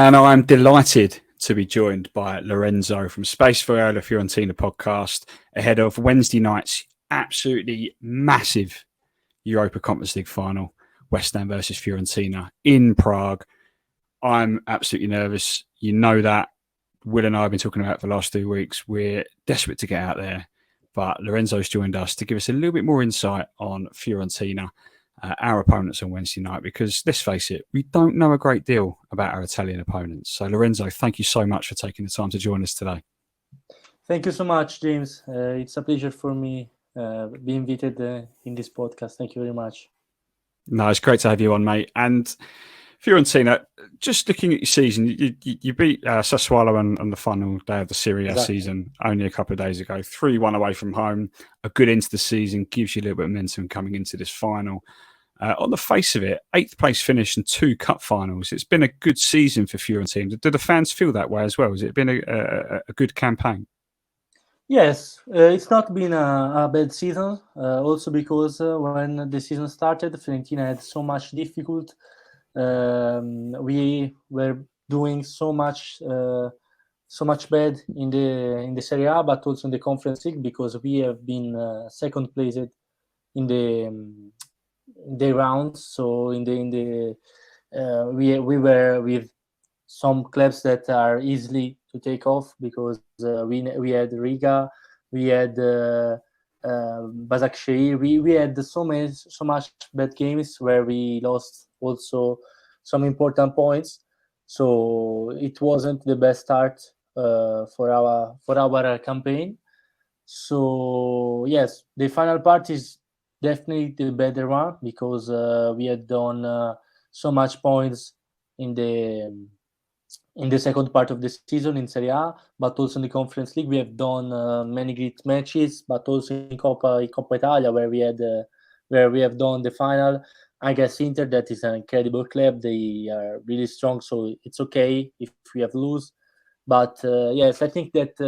And I'm delighted to be joined by Lorenzo from SpaceViola Fiorentina podcast ahead of Wednesday night's absolutely massive Europa Conference League final, West Ham versus Fiorentina in Prague. I'm absolutely nervous. You know that. Will and I have been talking about it for the last 2 weeks. We're desperate to get out there. But Lorenzo's joined us to give us a little bit more insight on Fiorentina, our opponents on Wednesday night, because let's face it, we don't know a great deal about our Italian opponents. So, Lorenzo, thank you so much for taking the time to join us today. Thank you so much, James. It's a pleasure for me being invited in this podcast. Thank you very much. No, it's great to have you on, mate. And Fiorentina, just looking at your season, you beat Sassuolo on the final day of the Serie A season only a couple of days ago. 3-1 away from home, a good end to the season, gives you a little bit of momentum coming into this final. On the face of it, 8th place finish and 2 cup finals. It's been a good season for Fiorentina. Do the fans feel that way as well? Has it been a good campaign? Yes, it's not been a bad season. Also because when the season started, Fiorentina had so much difficult. We were doing so much bad in the Serie A, but also in the Conference League, because we have been second placed in the rounds. So we were with some clubs that are easily to take off, because we had Riga, we had Başakşehir. We had so much bad games where we lost also some important points. So it wasn't the best start for our campaign. So yes, the final part is definitely the better one, because we had done so much points in the second part of the season in Serie A, but also in the Conference League. We have done many great matches, but also in Coppa Italia, where we have done the final against Inter. That is an incredible club. They are really strong, so it's okay if we have lose. But yes, I think that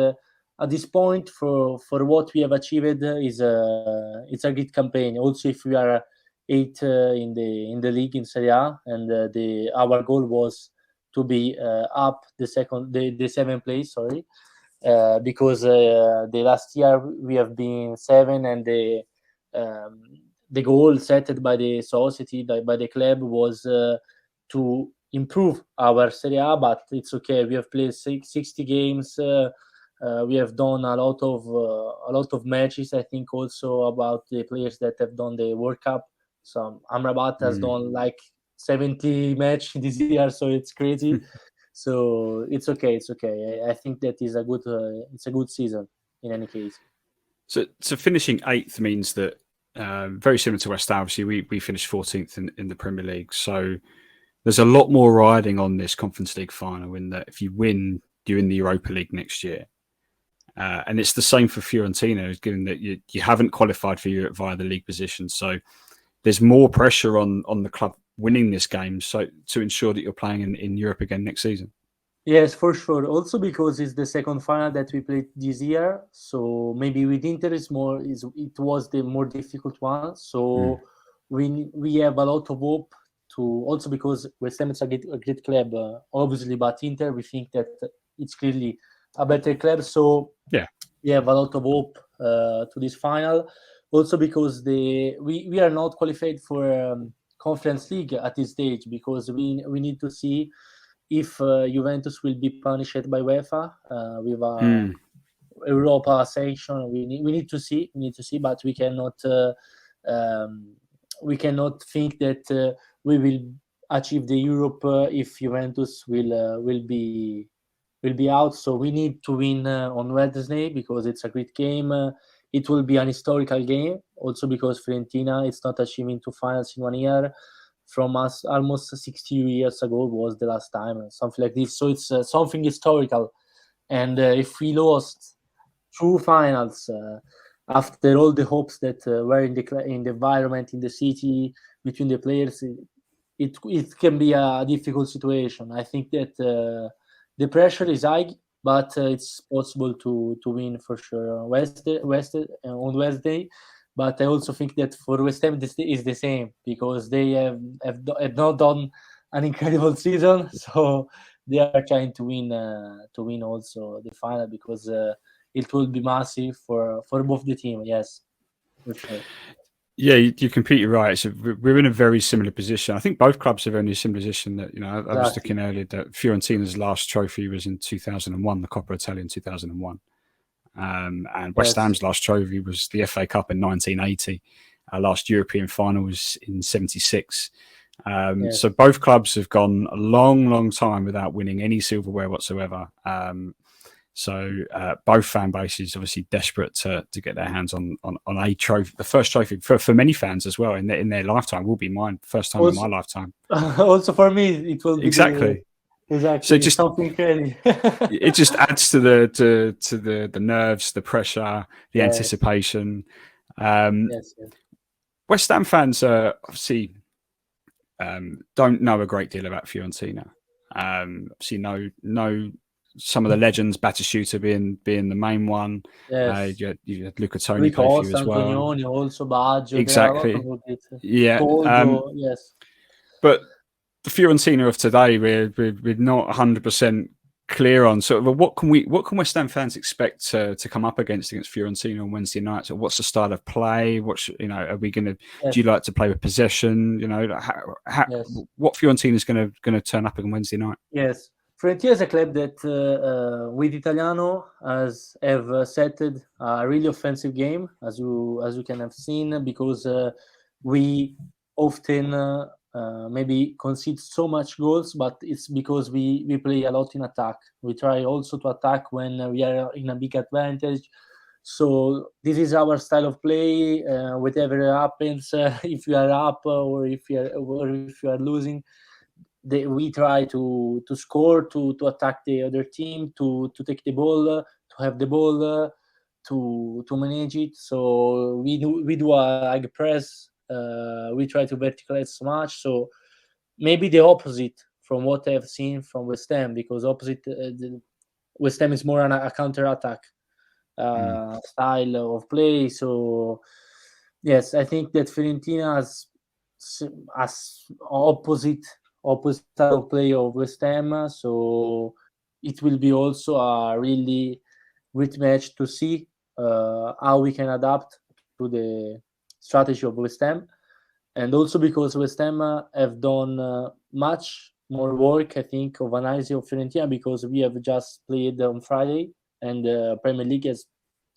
at this point, for what we have achieved, it's a great campaign. Also, if we are 8th in the league in Serie A, and our goal was to be up the 7th place. Sorry, because the last year we have been 7, and the goal set by the society, by the club, was to improve our Serie A. But it's okay. We have played 60 games. We have done a lot of matches. I think also about the players that have done the World Cup. So Amrabat has done like 70 match this year, so it's crazy. So it's okay. I think that is it's a good season in any case. So finishing 8th means that very similar to West Ham. Obviously, we finished 14th in the Premier League. So there's a lot more riding on this Conference League final, in that if you win, you're in the Europa League next year. And it's the same for Fiorentina, given that you haven't qualified for Europe via the league position. So there's more pressure on the club winning this game, so to ensure that you're playing in Europe again next season. Yes, for sure. Also because it's the second final that we played this year, so maybe with Inter it was the more difficult one. So we have a lot of hope to, also because West Ham is a great club, obviously, but Inter, we think that it's clearly a better club. So yeah, we have a lot of hope to this final. Also because we are not qualified for Conference League at this stage, because we need to see if Juventus will be punished by UEFA with a Europa sanction. We need to see, but we cannot think that we will achieve the Europe if Juventus will be out. So we need to win on Wednesday, because it's a great game. It will be an historical game, also because Fiorentina is not achieving 2 finals in 1 year. From us, almost 60 years ago was the last time, something like this. So it's something historical. And if we lost 2 finals after all the hopes that were in the environment, in the city, between the players, it can be a difficult situation. I think that the pressure is high, but it's possible to win for sure on Wednesday. But I also think that for West Ham this is the same, because they have not done an incredible season, so they are trying to win also the final, because it will be massive for both the team. Yes, for sure. Yeah, you're completely right. So we're in a very similar position. I think both clubs are in a similar position. That I was Exactly. looking earlier that Fiorentina's last trophy was in 2001, the Coppa Italia in 2001, and West Yes. Ham's last trophy was the FA Cup in 1980. Our last European final was in '76. Yes. So both clubs have gone a long, long time without winning any silverware whatsoever. So both fan bases obviously desperate to get their hands on a trophy, the first trophy for many fans as well in their lifetime. Will be mine, first time in my Also, lifetime. also for me, it will be the Exactly. So exactly something crazy. it just adds to the nerves, the pressure, the Yes. anticipation. Um, Yes. Yes. West Ham fans obviously don't know a great deal about Fiorentina. Obviously, know some of the legends, Battistuta being the main one. Yes. You had Luca Toni play for you Ricosta, as well. Antonioni, also Baggio. There are a lot Exactly. of it. Yeah. Toldo. Yes. But the Fiorentina of today, we're not 100% clear on sort of what can West Ham fans expect to come up against Fiorentina on Wednesday nights? Or what's the style of play? Are we going to? Do Yes. you like to play with possession? Yes. What Fiorentina is going to turn up on Wednesday night? Yes. Fiorentina is a club that, with Italiano, has have set a really offensive game, as you can have seen, because we often maybe concede so much goals, but it's because we play a lot in attack. We try also to attack when we are in a big advantage. So this is our style of play. Whatever happens, if you are up or if you are losing, we try to score, to attack the other team, to take the ball, to have the ball, to manage it. So we do a high press. We try to verticalize so much. So maybe the opposite from what I've seen from West Ham, because opposite West Ham is more a counter attack Mm. style of play. So yes, I think that Fiorentina has opposite style of play of West Ham. So it will be also a really great match to see how we can adapt to the strategy of West Ham, and also because West Ham have done much more work, I think, of analysis of Fiorentina, because we have just played on Friday, and Premier League has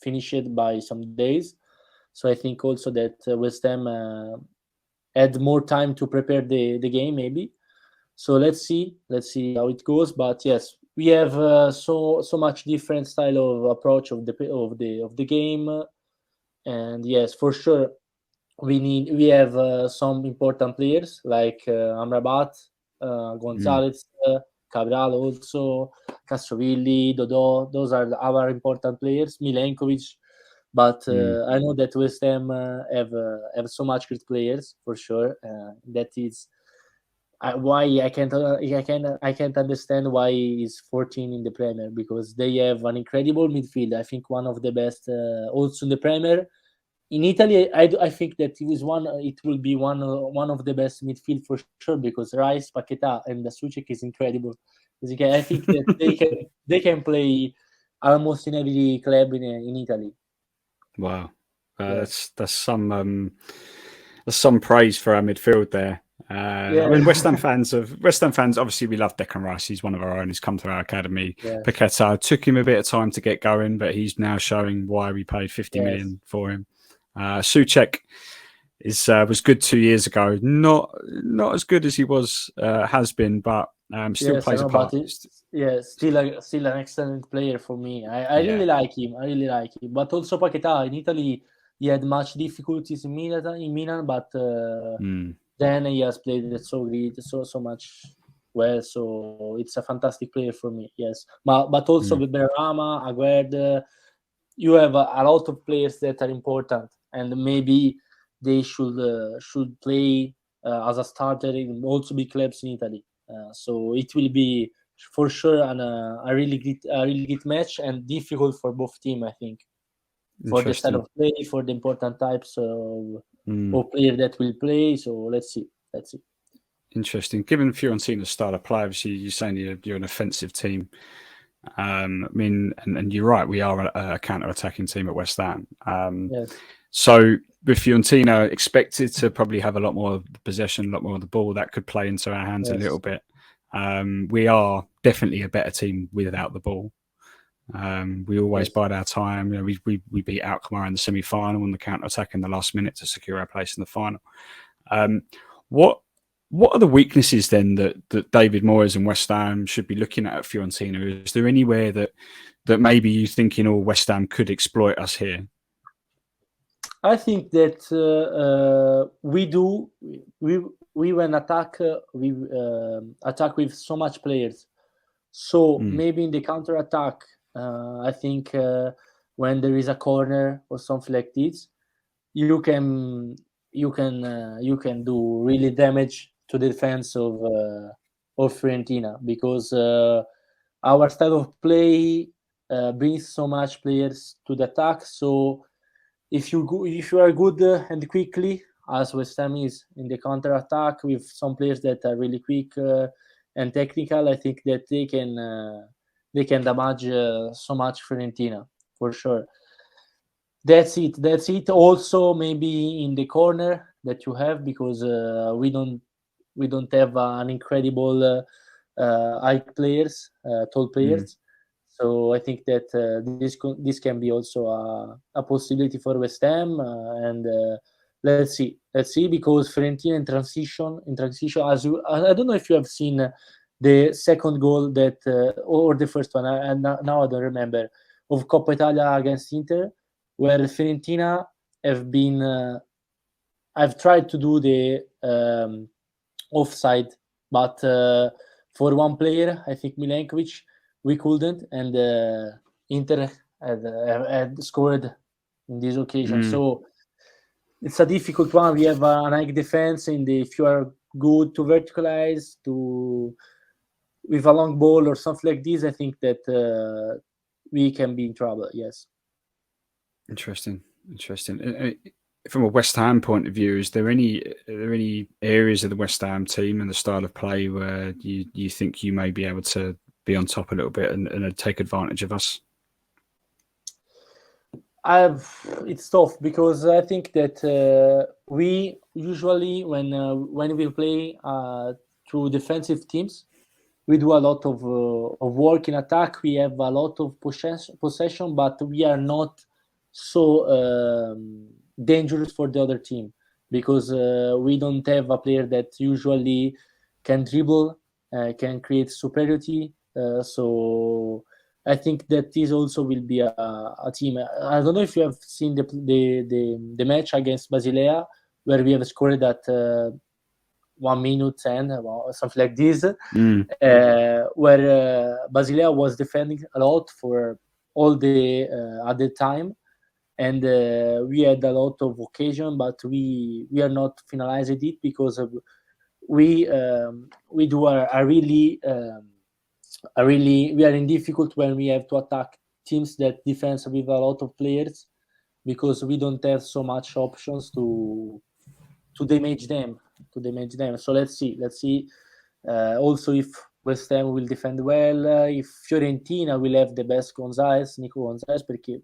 finished by some days. So I think also that West Ham had more time to prepare the game, maybe. So let's see how it goes. But yes, we have so much different style of approach of the game, and yes, for sure we have some important players like Amrabat, Mm. Gonzalez, Cabral, also Castrovilli, Dodo. Those are our important players. Milenkovic. But Mm. I know that West Ham have so much great players for sure. That is why I can't understand why he's 14 in the Premier, because they have an incredible midfield. I think one of the best also in the Premier. In Italy, I think that it will be one of the best midfield for sure, because Rice, Paqueta, and Suchek is incredible. I think that they can play almost in every club in Italy. Wow, Yes. that's some praise for our midfield there. I Yeah. mean, West Ham fans. Obviously, we love Declan Rice. He's one of our own. He's come to our academy. Yes. Paqueta took him a bit of time to get going, but he's now showing why we paid 50 Yes. million for him. Suchek was good 2 years ago. Not as good as he has been, but still Yes, I plays a know, but part. still an excellent player for me. I Yeah. really like him. I really like him. But also Paqueta in Italy, he had much difficulties in Milan, but Mm. then he has played it so great, so much well. So it's a fantastic player for me. Yes, but also Mm. with Berama, Aguerd, you have a lot of players that are important, and maybe they should play as a starter in also big clubs in Italy. So it will be for sure a really good match, and difficult for both team, I think, for the style Interesting. of play, for the important types of Mm. player that will play. So let's see. Interesting. Given Fiorentina's style of play, obviously you're saying you're an offensive team. I mean, and you're right, we are a counter-attacking team at West Ham. Yes, So with Fiorentina expected to probably have a lot more possession, a lot more of the ball, that could play into our hands a little yes, bit. We are definitely a better team without the ball. We always yes. bide our time. You know, we beat Alkmaar in the semi-final and the counter-attack in the last minute to secure our place in the final. What what are the weaknesses then that David Moyes and West Ham should be looking at Fiorentina? Is there anywhere that maybe you thinking, oh, West Ham could exploit us here? I think that we do. We when attack, we attack with so much players. So Mm, maybe in the counter attack, I think when there is a corner or something like this, you can you can do really damage to the defense of Fiorentina, because our style of play brings so much players to the attack. So if you are good and quickly, as West Ham is in the counter attack with some players that are really quick and technical, I think that they can damage so much Fiorentina for sure. That's it. That's it. Also, maybe in the corner that you have, because we don't have an incredible high players, tall mm, players. So I think that this can be also a possibility for West Ham, and let's see, because Fiorentina in transition, as you, I don't know if you have seen the second goal that or the first one. Now I don't remember, of Coppa Italia against Inter, where Fiorentina have been. I've tried to do the offside, but for one player, I think Milenkovic, we couldn't, and Inter had scored in this occasion. mm. So it's a difficult one. We have an high defense, and if you are good to verticalize to with a long ball or something like this, I think that we can be in trouble. Yes. Interesting, interesting. From a West Ham point of view, are there any areas of the West Ham team and the style of play where you think you may be able to be on top a little bit and take advantage of us? It's tough, because I think that we usually when we play through defensive teams, we do a lot of work in attack. We have a lot of possession, but we are not so dangerous for the other team, because we don't have a player that usually can dribble, can create superiority. So I think that this also will be a team. I don't know if you have seen the match against Basilea, where we have scored at 1 minute 10, something like this, Mm, where Basilea was defending a lot for all the at the time, and we had a lot of occasion, but we are not finalized it, because we do a really, we are in difficult when we have to attack teams that defense with a lot of players, because we don't have so much options to damage them So let's see also if West Ham will defend well, if Fiorentina will have the best Nico Gonzalez,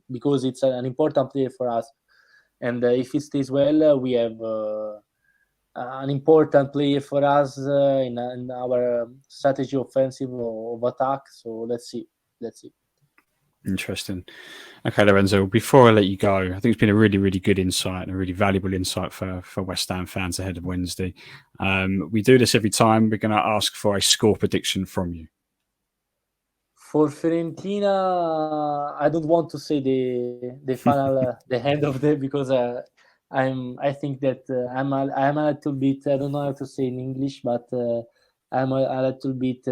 because it's an important player for us, and if it stays well, we have an important player for us in our strategy offensive of attack. So let's see. interesting. Okay, Lorenzo, before I let you go, I think it's been a really, really good insight and a really valuable insight for West Ham fans ahead of Wednesday. We do this every time. We're going to ask for a score prediction from you. For Fiorentina, I don't want to say the final the end of the, because I think that I'm a little bit, I don't know how to say in English, but I'm a little bit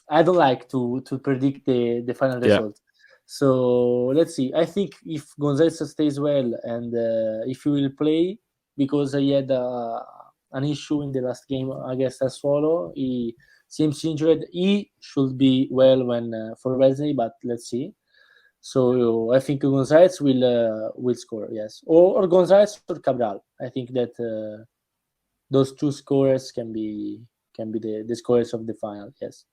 I don't like to predict the final Yeah, result. So let's see. I think if Gonzalez stays well, and if he will play, because he had an issue in the last game against Sassuolo, he seems injured. He should be well when for Wednesday, but let's see. So I think Gonzalez will score, yes, or Gonzalez or Cabral. I think that those two scorers can be the scorers of the final. Yes.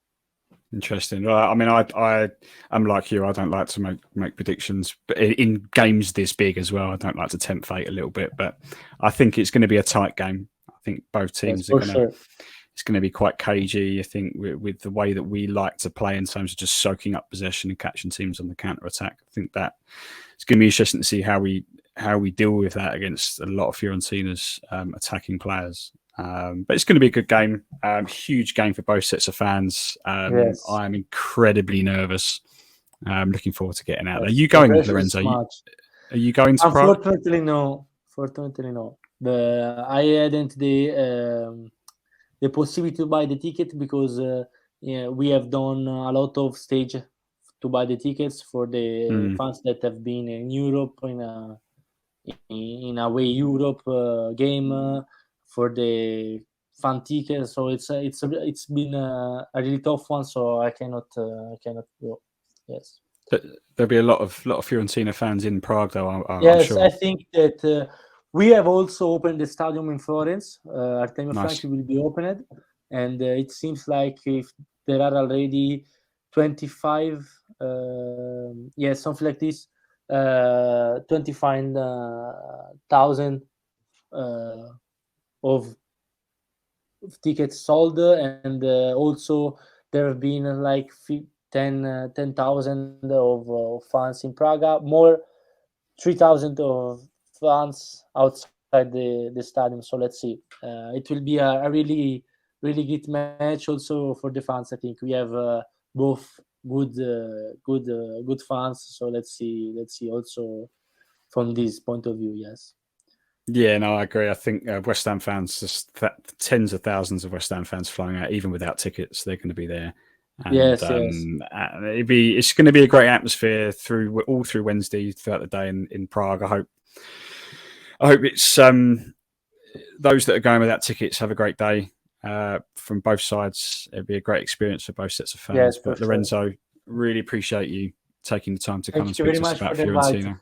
Interesting. I mean, I'm like you. I don't like to make predictions, but in games this big as well, I don't like to tempt fate a little bit. But I think it's going to be a tight game. I think both teams Yes, are for going to. sure. It's going to be quite cagey. I think with the way that we like to play in terms of just soaking up possession and catching teams on the counter attack. I think that it's going to be interesting to see how we deal with that against a lot of Fiorentina's attacking players. But it's going to be a good game. Huge game for both sets of fans. Yes. I am incredibly nervous. Looking forward to getting out there. Are Yes. you The going, pressure is Lorenzo? too much. Are you going to Prague? Unfortunately, no. Fortunately, no. I hadn't the possibility to buy the ticket because we have done a lot of stage to buy the tickets for the fans that have been in Europe in a way Europe game for the fan tickets. So it's been a really tough one. So I cannot go. Yes. There'll be a lot of Fiorentina fans in Prague, though. I'm Yes, sure. I think that we have also opened the stadium in Florence. Artemio Nice. Franchi will be opened, and it seems like if there are already 25, something like this, 25,000 of tickets sold, and also there have been like 10,000 of fans in Praga, more 3,000 of fans outside the stadium. So let's see. It will be a really good match also for the fans. I think we have both good fans. So let's see also from this point of view. Yes. Yeah, no, I agree. I think West Ham fans, just tens of thousands of West Ham fans flying out, even without tickets, they're going to be there. And, yes. it's going to be a great atmosphere all through Wednesday, throughout the day in Prague. I hope it's those that are going without tickets have a great day from both sides. It'll be a great experience for both sets of fans. Yes, but for Lorenzo, sure. really appreciate you taking the time to come and Thank you speak very to us much about for the invite. Fiorentina.